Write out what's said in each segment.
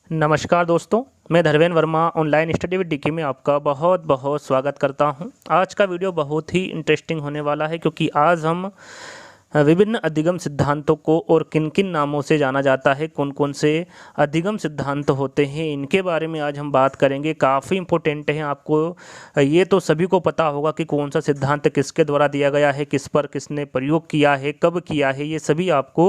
नमस्कार दोस्तों, मैं Dharmendra Verma online study with DK में आपका बहुत बहुत स्वागत करता हूं। आज का वीडियो बहुत ही इंटरेस्टिंग होने वाला है क्योंकि आज हम विभिन्न अधिगम सिद्धांतों को और किन किन नामों से जाना जाता है, कौन कौन से अधिगम सिद्धांत होते हैं, इनके बारे में आज हम बात करेंगे। काफ़ी इम्पोर्टेंट है। आपको ये तो सभी को पता होगा कि कौन सा सिद्धांत किसके द्वारा दिया गया है, किस पर किसने प्रयोग किया है, कब किया है, ये सभी आपको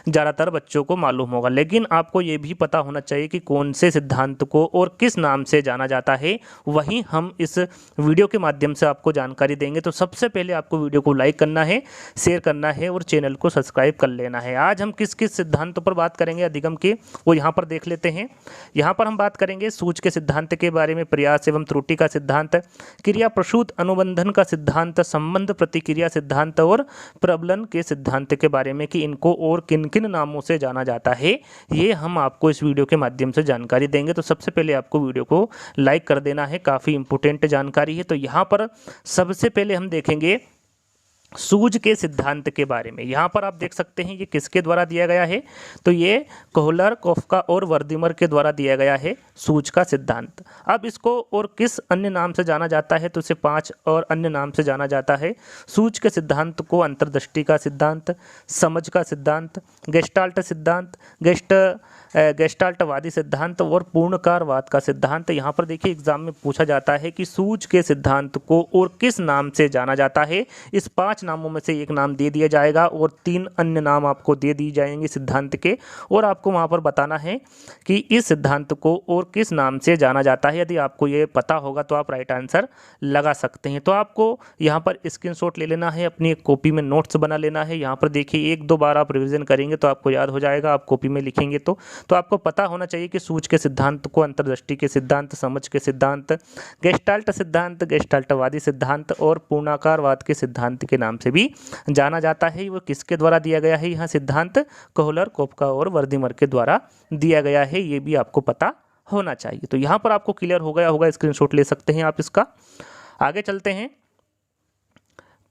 ज़्यादातर बच्चों को मालूम होगा। लेकिन आपको ये भी पता होना चाहिए कि कौन से सिद्धांत को और किस नाम से जाना जाता है, वहीं हम इस वीडियो के माध्यम से आपको जानकारी देंगे। तो सबसे पहले आपको वीडियो को लाइक करना है, शेयर करना है और चैनल को सब्सक्राइब कर लेना है। आज हम किस किस सिद्धांतों पर बात करेंगे अधिगम के, वो यहाँ पर देख लेते हैं। यहाँ पर हम बात करेंगे सूच के सिद्धांत के बारे में, प्रयास एवं त्रुटि का सिद्धांत, क्रिया प्रसूत अनुबंधन का सिद्धांत, संबंध प्रतिक्रिया सिद्धांत और प्रबलन के सिद्धांत के बारे में कि इनको और किन किन नामों से जाना जाता है, ये हम आपको इस वीडियो के माध्यम से जानकारी देंगे। तो सबसे पहले आपको वीडियो को लाइक कर देना है, काफ़ी इंपॉर्टेंट जानकारी है। तो यहाँ पर सबसे पहले हम देखेंगे सूज के सिद्धांत के बारे में। यहाँ पर आप देख सकते हैं ये किसके द्वारा दिया गया है, तो ये कोहलर, काफ्का और वर्दीमर के द्वारा दिया गया है सूज का सिद्धांत। अब इसको और किस अन्य नाम से जाना जाता है, तो इसे 5 और अन्य नाम से जाना जाता है। सूज के सिद्धांत को अंतर्दृष्टि का सिद्धांत, समझ का सिद्धांत, गेस्टाल्ट सिद्धांत, गेस्टाल्टवादी सिद्धांत और पूर्णकारवाद का सिद्धांत। यहाँ पर देखिए एग्जाम में पूछा जाता है कि सूज के सिद्धांत को और किस नाम से जाना जाता है। इस 5 नामों में से एक नाम दे दिया जाएगा और 3 अन्य नाम आपको दे दिए जाएंगे सिद्धांत के, और आपको वहाँ पर बताना है कि इस सिद्धांत को और किस नाम से जाना जाता है। यदि आपको ये पता होगा तो आप राइट आंसर लगा सकते हैं। तो आपको यहाँ पर स्क्रीनशॉट ले लेना है, अपनी एक कॉपी में नोट्स बना लेना है। यहाँ पर देखिए 1-2 बार आप रिविजन करेंगे तो आपको याद हो जाएगा, आप कॉपी में लिखेंगे तो आपको पता होना चाहिए कि सूज के सिद्धांत को अंतर्दृष्टि के सिद्धांत, समझ के सिद्धांत, गेस्टाल्ट सिद्धांत, गेस्टाल्टवादी सिद्धांत और पूर्णाकारवाद के सिद्धांत के नाम से भी जाना जाता है। वो किसके द्वारा दिया गया है, यहाँ सिद्धांत कोहलर, काफ्का और वर्दीमर के द्वारा दिया गया है, ये भी आपको पता होना चाहिए। तो यहाँ पर आपको क्लियर हो गया होगा, स्क्रीनशॉट ले सकते हैं आप इसका। आगे चलते हैं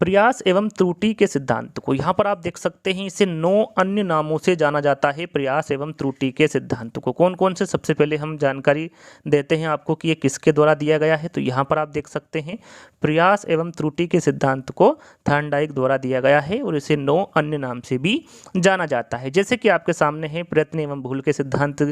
प्रयास एवं त्रुटि के सिद्धांत को। यहाँ पर आप देख सकते हैं इसे 9 अन्य नामों से जाना जाता है। प्रयास एवं त्रुटि के सिद्धांत को कौन कौन से, सबसे पहले हम जानकारी देते हैं आपको कि ये किसके द्वारा दिया गया है। तो यहाँ पर आप देख सकते हैं प्रयास एवं त्रुटि के सिद्धांत को थॉर्नडाइक द्वारा दिया गया है और इसे 9 अन्य नाम से भी जाना जाता है। जैसे कि आपके सामने है, प्रयत्न एवं भूल के सिद्धांत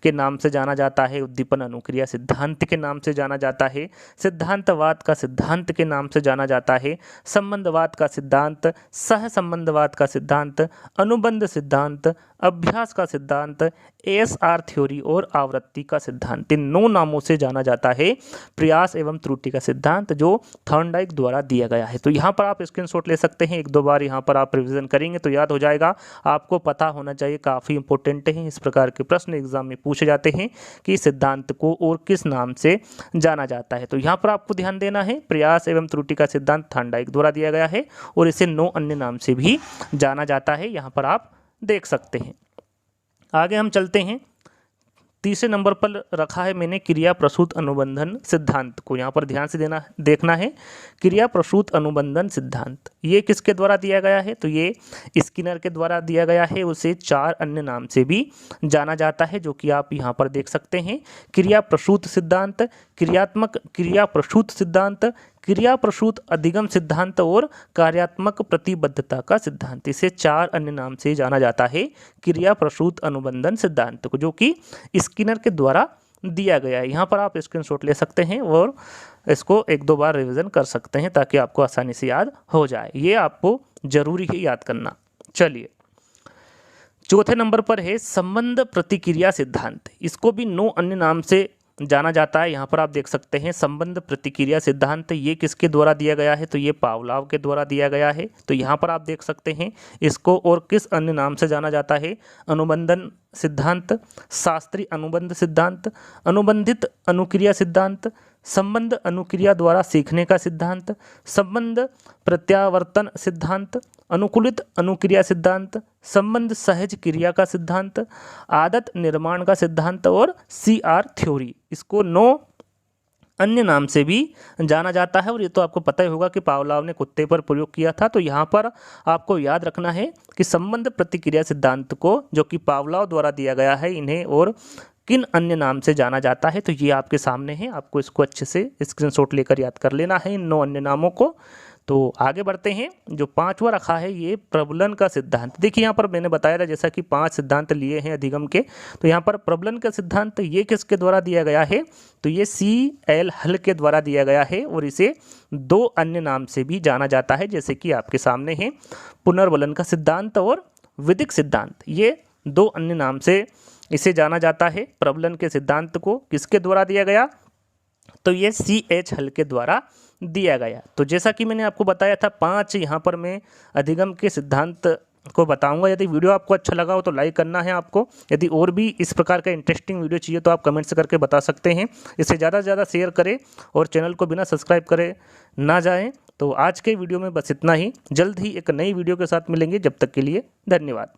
के नाम से जाना जाता है, उद्दीपन अनुक्रिया सिद्धांत के नाम से जाना जाता है, सिद्धांतवाद का सिद्धांत के नाम से जाना जाता है, संबंधवाद का सिद्धांत, सह संबंधवाद का सिद्धांत, अनुबंध सिद्धांत, अभ्यास का सिद्धांत, एएसआर थ्योरी और आवृत्ति का सिद्धांत। इन 9 नामों से जाना जाता है प्रयास एवं त्रुटि का सिद्धांत, जो थॉर्नडाइक द्वारा दिया गया है। तो यहाँ पर आप स्क्रीनशॉट ले सकते हैं, 1-2 बार यहाँ पर आप रिवीजन करेंगे तो याद हो जाएगा। आपको पता होना चाहिए, काफ़ी इंपॉर्टेंट है। इस प्रकार के प्रश्न एग्जाम में पूछे जाते हैं कि सिद्धांत को और किस नाम से जाना जाता है। तो यहाँ पर आपको ध्यान देना है, प्रयास एवं त्रुटि का सिद्धांत थॉर्नडाइक द्वारा दिया गया है और इसे 9 अन्य नाम से भी जाना जाता है, यहाँ पर आप देख सकते हैं। आगे हम चलते हैं, तीसरे नंबर पर रखा है मैंने क्रिया प्रसूत अनुबंधन सिद्धांत को। यहाँ पर ध्यान से देखना है, क्रिया प्रसूत अनुबंधन सिद्धांत ये किसके द्वारा दिया गया है, तो ये स्किनर के द्वारा दिया गया है। उसे 4 अन्य नाम से भी जाना जाता है, जो कि आप यहाँ पर देख सकते हैं। क्रिया प्रसूत सिद्धांत, क्रियात्मक क्रिया प्रसूत सिद्धांत, क्रिया प्रसूत अधिगम सिद्धांत और कार्यात्मक प्रतिबद्धता का सिद्धांत। इसे 4 अन्य नाम से जाना जाता है क्रिया प्रसूत अनुबंधन सिद्धांत को, जो कि स्किनर के द्वारा दिया गया है। यहाँ पर आप स्क्रीनशॉट ले सकते हैं और इसको 1-2 बार रिवीजन कर सकते हैं ताकि आपको आसानी से याद हो जाए। ये आपको जरूरी है याद करना। चलिए, चौथे नंबर पर है संबंध प्रतिक्रिया सिद्धांत। इसको भी 9 अन्य नाम से जाना जाता है। यहाँ पर आप देख सकते हैं संबंध प्रतिक्रिया सिद्धांत, ये किसके द्वारा दिया गया है, तो ये पावलोव के द्वारा दिया गया है। तो यहाँ पर आप देख सकते हैं इसको और किस अन्य नाम से जाना जाता है, अनुबंधन सिद्धांत, शास्त्रीय अनुबंध सिद्धांत, अनुबंधित अनुक्रिया सिद्धांत, संबंध अनुक्रिया द्वारा सीखने का सिद्धांत, संबंध प्रत्यावर्तन सिद्धांत, अनुकूलित अनुक्रिया सिद्धांत, संबंध सहज क्रिया का सिद्धांत, आदत निर्माण का सिद्धांत और सीआर थ्योरी। इसको 9 अन्य नाम से भी जाना जाता है। और ये तो आपको पता ही होगा कि पावलोव ने कुत्ते पर प्रयोग किया था। तो यहाँ पर आपको याद रखना है कि संबंध प्रतिक्रिया सिद्धांत को, जो कि पावलोव द्वारा दिया गया है, इन्हें और किन अन्य नाम से जाना जाता है? तो ये आपके सामने है, आपको इसको अच्छे से स्क्रीनशॉट लेकर याद कर लेना है इन 9 अन्य नामों को। तो आगे बढ़ते हैं। जो 5वां रखा है ये प्रबलन का सिद्धांत। देखिए यहाँ पर मैंने बताया था जैसा कि 5 सिद्धांत लिए हैं अधिगम के, तो यहाँ पर प्रबलन का सिद्धांत ये किसके द्वारा दिया गया है? तो ये C.L. हल के द्वारा दिया गया है और इसे 2 अन्य नाम से भी जाना जाता है, जैसे कि आपके सामने है पुनर्बलन का सिद्धांत और विदिक सिद्धांत। ये 2 अन्य नाम से इसे जाना जाता है। प्रबलन के सिद्धांत को किसके द्वारा दिया गया? तो ये C.H. हल के द्वारा दिया गया। तो जैसा कि मैंने आपको बताया था 5 यहाँ पर मैं अधिगम के सिद्धांत को बताऊंगा। यदि वीडियो आपको अच्छा लगा हो तो लाइक करना है आपको। यदि और भी इस प्रकार का इंटरेस्टिंग वीडियो चाहिए तो आप कमेंट्स करके बता सकते हैं। इसे ज़्यादा से ज़्यादा शेयर करें और चैनल को बिना सब्सक्राइब करे ना जाएं। तो आज के वीडियो में बस इतना ही। जल्द ही एक नई वीडियो के साथ मिलेंगे। जब तक के लिए धन्यवाद।